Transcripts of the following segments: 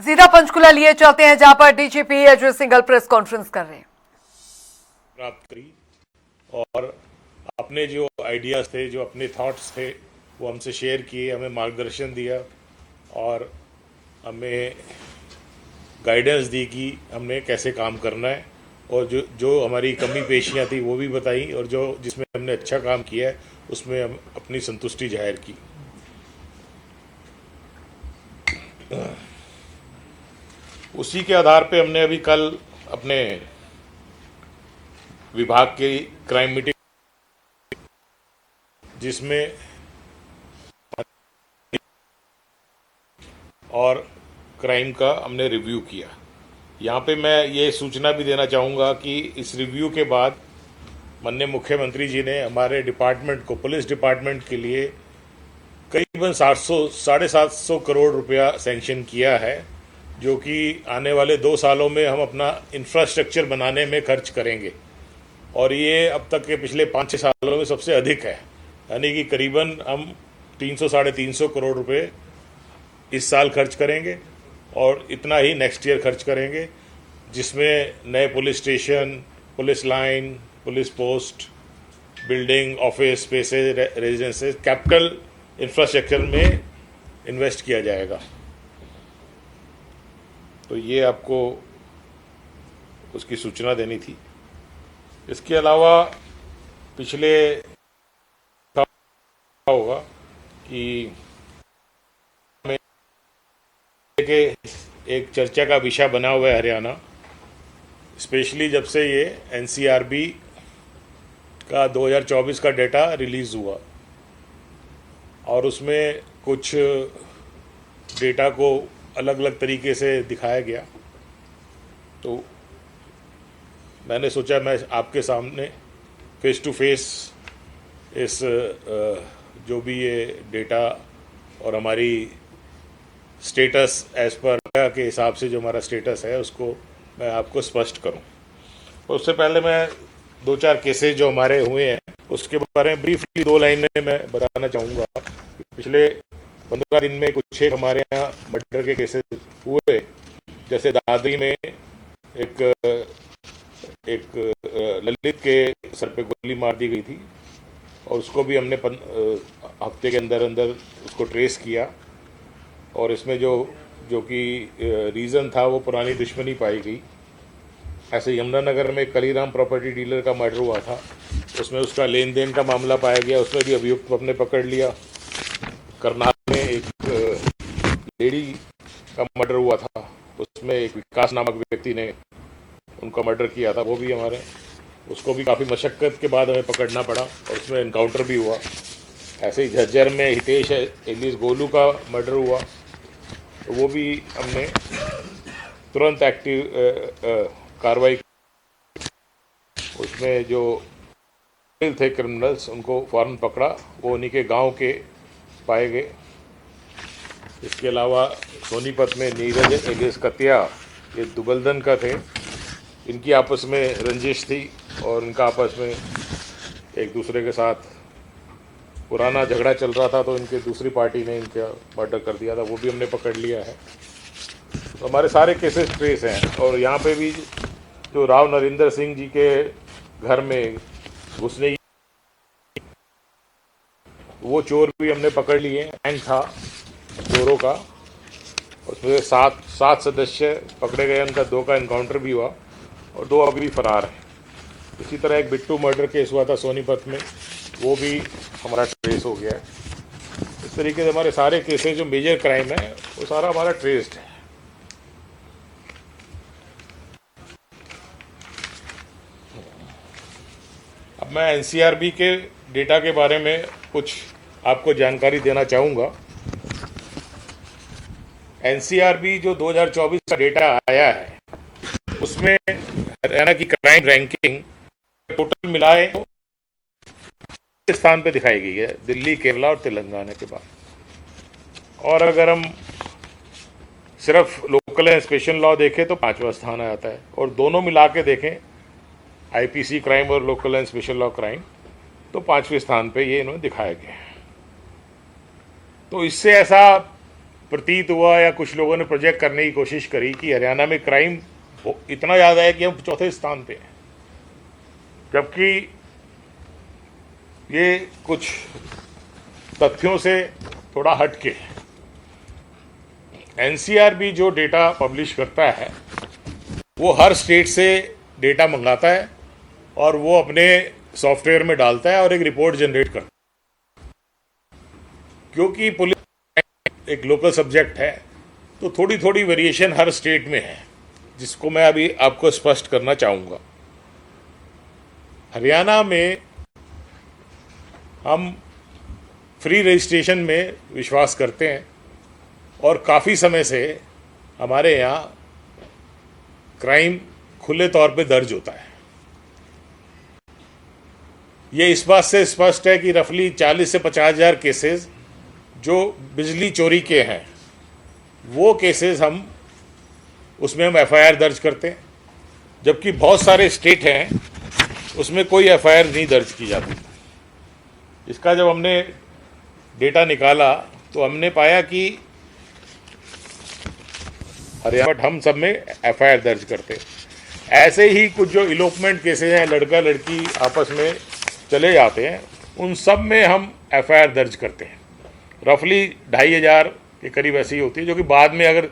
सीधा पंचकुला लिए चलते हैं, जहां पर DGP Ajay Singhal press conference कर रहे हैं। प्राप्त करी और अपने जो आइडियाज़ थे, जो अपने थॉट्स थे, वो हमसे शेयर किए, हमें मार्गदर्शन दिया और हमें गाइडेंस दी कि हमने कैसे काम करना है। और जो जो हमारी कमी पेशियाँ थी वो भी बताई, और जो जिसमें हमने अच्छा काम किया है उसमें हम अपनी संतुष्टि जाहिर की। उसी के आधार पे हमने अभी कल अपने विभाग की क्राइम मीटिंग, जिसमें और क्राइम का हमने रिव्यू किया। यहाँ पे मैं ये सूचना भी देना चाहूँगा कि इस रिव्यू के बाद माननीय मुख्यमंत्री जी ने हमारे डिपार्टमेंट को, पुलिस डिपार्टमेंट के लिए करीबन 750 करोड़ रुपया सैंक्शन किया है, जो कि आने वाले 2 सालों में हम अपना इंफ्रास्ट्रक्चर बनाने में खर्च करेंगे। और ये अब तक के पिछले 5-6 सालों में सबसे अधिक है, यानी कि करीबन हम 300-350 करोड़ रुपए इस साल खर्च करेंगे और इतना ही नेक्स्ट ईयर खर्च करेंगे, जिसमें नए police station, police line, police post, building, office spaces, residences, capital infrastructure में इन्वेस्ट किया जाएगा। तो ये आपको उसकी सूचना देनी थी। इसके अलावा पिछले होगा कि के एक चर्चा का विषय बना हुआ है हरियाणा, स्पेशली जब से ये एनसीआरबी का 2024 का डेटा रिलीज़ हुआ और उसमें कुछ डेटा को अलग अलग तरीके से दिखाया गया। तो मैंने सोचा मैं आपके सामने फेस टू फेस इस जो भी ये डेटा और हमारी स्टेटस एज पर के हिसाब से जो हमारा स्टेटस है उसको मैं आपको स्पष्ट करूं। उससे पहले मैं 2-4 केसेस जो हमारे हुए हैं उसके बारे में ब्रीफली 2 लाइनें मैं बताना चाहूँगा। पिछले 15 दिन में कुछ एक हमारे यहाँ मर्डर के केसेस हुए, जैसे दादरी में एक ललित के सर पे गोली मार दी गई थी और उसको भी हमने हफ्ते के अंदर अंदर उसको ट्रेस किया। और इसमें जो कि रीज़न था वो पुरानी दुश्मनी पाई गई। ऐसे यमुनानगर में कलीराम प्रॉपर्टी डीलर का मर्डर हुआ था, उसमें उसका लेन देन का मामला पाया गया, उसमें भी अभियुक्त को हमने पकड़ लिया। करनाल में एक लेडी का मर्डर हुआ था, उसमें एक विकास नामक व्यक्ति ने उनका मर्डर किया था, वो भी हमारे, उसको भी काफ़ी मशक्क़त के बाद हमें पकड़ना पड़ा और उसमें एनकाउंटर भी हुआ। ऐसे ही झज्जर में हितेश एलिस गोलू का मर्डर हुआ, तो वो भी हमने तुरंत एक्टिव कार्रवाई, उसमें जो थे क्रिमिनल्स उनको फौरन पकड़ा, वो उन्हीं के गांव के पाए गए। इसके अलावा सोनीपत में नीरज एलिस कतिया, ये दुबलदन का थे, इनकी आपस में रंजिश थी और इनका आपस में एक दूसरे के साथ पुराना झगड़ा चल रहा था, तो इनके दूसरी पार्टी ने इनका मर्डर कर दिया था, वो भी हमने पकड़ लिया है। तो हमारे सारे केसेस ट्रेस हैं। और यहाँ पे भी जो राव नरेंद्र सिंह जी के घर में घुसने, वो चोर भी हमने पकड़ लिए, गैंग था चोरों का, उसमें 7 सदस्य पकड़े गए, उनका 2 का एनकाउंटर भी हुआ और 2 अभी भी फरार हैं। इसी तरह एक बिट्टू मर्डर केस हुआ था सोनीपत में, वो भी हमारा ट्रेस हो गया है। इस तरीके से हमारे सारे केसेस जो मेजर क्राइम है वो सारा हमारा ट्रेस्ड है। अब मैं एनसीआरबी के डेटा के बारे में कुछ आपको जानकारी देना चाहूँगा। एनसीआरबी जो 2024 का डेटा आया है उसमें हरियाणा की क्राइम रैंकिंग टोटल मिलाए स्थान पे दिखाई गई है, दिल्ली, केरला और तेलंगाना के बाद। और अगर हम सिर्फ लोकल एंड स्पेशल लॉ देखें तो 5वां स्थान आ जाता है, और दोनों मिला के देखें आईपीसी क्राइम और local and special law crime, तो 5वें स्थान पे ये इन्होंने दिखाया गया है। तो इससे ऐसा प्रतीत हुआ या कुछ लोगों ने प्रोजेक्ट करने की कोशिश करी कि हरियाणा में क्राइम इतना ज़्यादा है कि हम चौथे स्थान पे हैं, जबकि ये कुछ तथ्यों से थोड़ा हटके एनसीआरबी जो डेटा पब्लिश करता है वो हर स्टेट से डेटा मंगाता है और वो अपने सॉफ्टवेयर में डालता है और एक रिपोर्ट जनरेट करता है। क्योंकि पुलिस एक लोकल सब्जेक्ट है तो थोड़ी थोड़ी वेरिएशन हर स्टेट में है, जिसको मैं अभी आपको स्पष्ट करना चाहूँगा। हरियाणा में हम फ्री रजिस्ट्रेशन में विश्वास करते हैं और काफ़ी समय से हमारे यहाँ क्राइम खुले तौर पे दर्ज होता है। ये इस बात से स्पष्ट है कि रफली 40 से 50,000 केसेस जो बिजली चोरी के हैं वो केसेस उसमें हम एफआईआर दर्ज करते हैं, जबकि बहुत सारे स्टेट हैं उसमें कोई एफआईआर नहीं दर्ज की जाती। इसका जब हमने डेटा निकाला तो हमने पाया कि हरियाणा हम सब में एफआईआर दर्ज करते हैं। ऐसे ही कुछ जो इलोपमेंट केसेस हैं, लड़का लड़की आपस में चले जाते हैं, उन सब में हम एफआईआर दर्ज करते हैं। रफली 2,500 के करीब ऐसी ही होती है, जो कि बाद में अगर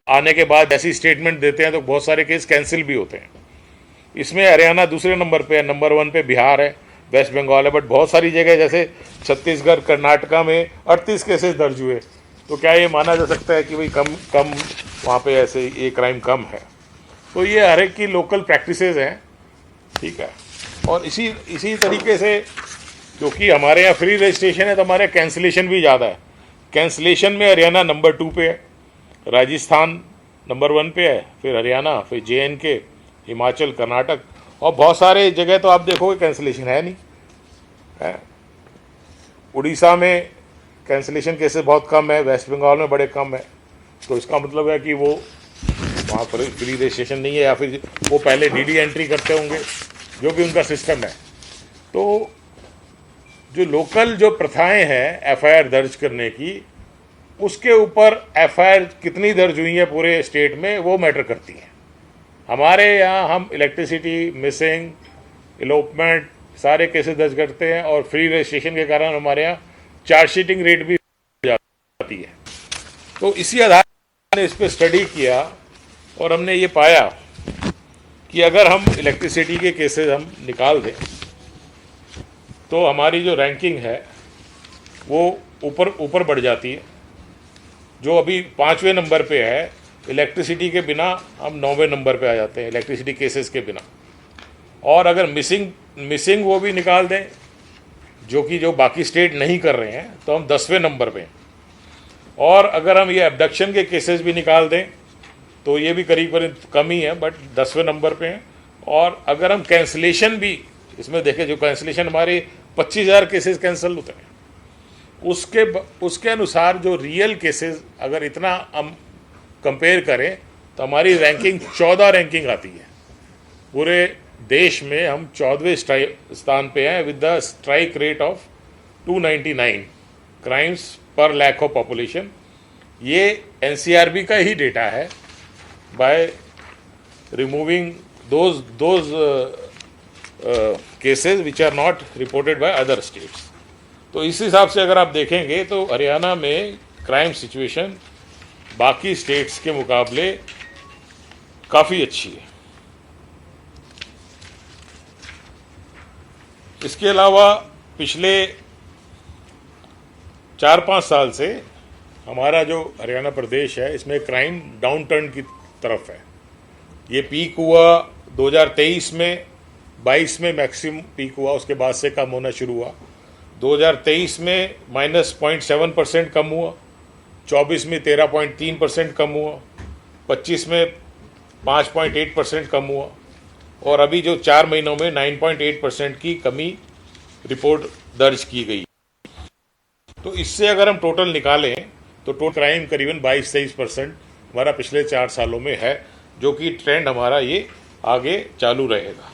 आने के बाद ऐसी स्टेटमेंट देते हैं तो बहुत सारे केस कैंसिल भी होते हैं। इसमें हरियाणा दूसरे नंबर पे है, नंबर 1 पे बिहार है, वेस्ट बंगाल है, बट बहुत सारी जगह जैसे छत्तीसगढ़, कर्नाटका में 38 केसेस दर्ज हुए। तो क्या ये माना जा सकता है कि भाई कम वहाँ पे ऐसे ये क्राइम कम है? तो ये हर एक की लोकल प्रैक्टिसेस हैं, ठीक है। और इसी तरीके से क्योंकि हमारे यहाँ फ्री रजिस्ट्रेशन है तो हमारे कैंसिलेशन भी ज़्यादा है। कैंसिलेशन में हरियाणा नंबर 2 पे है, राजस्थान नंबर 1 पे है, फिर हरियाणा, फिर JNK, हिमाचल, कर्नाटक, और बहुत सारे जगह तो आप देखोगे कैंसिलेशन है नहीं है। उड़ीसा में कैंसिलेशन केसेस बहुत कम है, वेस्ट बंगाल में बड़े कम है। तो इसका मतलब है कि वो वहाँ पर फ्री रजिस्ट्रेशन नहीं है, या फिर वो पहले DD एंट्री करते होंगे, जो भी उनका सिस्टम है। तो जो लोकल जो प्रथाएं हैं एफआईआर दर्ज करने की, उसके ऊपर एफआईआर कितनी दर्ज हुई है पूरे स्टेट में वो मैटर करती है। हमारे यहाँ हम इलेक्ट्रिसिटी, मिसिंग, इलोपमेंट सारे केसेस दर्ज करते हैं और फ्री रजिस्ट्रेशन के कारण हमारे यहाँ चार्जशीटिंग रेट भी जाती है। तो इसी आधार पर इस पर स्टडी किया और हमने ये पाया कि अगर हम इलेक्ट्रिसिटी के केसेस हम निकाल दें तो हमारी जो रैंकिंग है वो ऊपर बढ़ जाती है। जो अभी 5वें नंबर पे है, इलेक्ट्रिसिटी के बिना हम 9वें नंबर पे आ जाते हैं, इलेक्ट्रिसिटी केसेस के बिना। और अगर मिसिंग वो भी निकाल दें, जो बाकी स्टेट नहीं कर रहे हैं, तो हम 10वें नंबर पे हैं। और अगर हम ये एब्डक्शन के केसेस भी निकाल दें तो ये भी करीब कम ही है, बट 10वें नंबर पे हैं। और अगर हम कैंसिलेशन भी इसमें देखें, जो कैंसिलेशन हमारे 25,000 केसेस कैंसिल होते हैं, उसके अनुसार जो रियल केसेस अगर इतना हम कंपेयर करें तो हमारी रैंकिंग 14 रैंकिंग आती है। पूरे देश में हम 14वें स्थान पे हैं with the strike rate of 299 crimes per lakh of population. ये एनसीआरबी का ही डेटा है, by removing those cases which are not reported by other states. तो इस हिसाब से अगर आप देखेंगे तो हरियाणा में क्राइम सिचुएशन बाकी स्टेट्स के मुकाबले काफ़ी अच्छी है। इसके अलावा पिछले 4-5 साल से हमारा जो हरियाणा प्रदेश है इसमें क्राइम डाउन टर्न की तरफ है। ये पीक हुआ 2023 में, 22 में मैक्सिमम पीक हुआ, उसके बाद से कम होना शुरू हुआ। 2023 में -0.7% कम हुआ, 24 में 13.3% कम हुआ, 25 में 5.8% कम हुआ, और अभी जो 4 महीनों में 9.8% की कमी रिपोर्ट दर्ज की गई। तो इससे अगर हम टोटल निकालें तो टोटल क्राइम करीबन 22-23% हमारा पिछले 4 सालों में है, जो कि ट्रेंड हमारा ये आगे चालू रहेगा।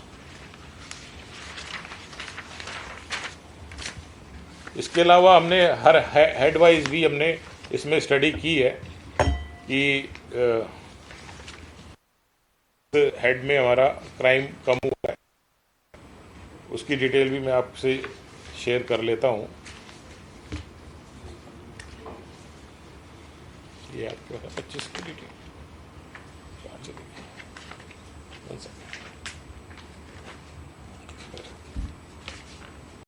इसके अलावा हमने हर हेड वाइज भी हमने इसमें स्टडी की है कि हेड में हमारा क्राइम कम हुआ है। उसकी डिटेल भी मैं आपसे शेयर कर लेता हूँ। ये आपको 25 की डिटेल।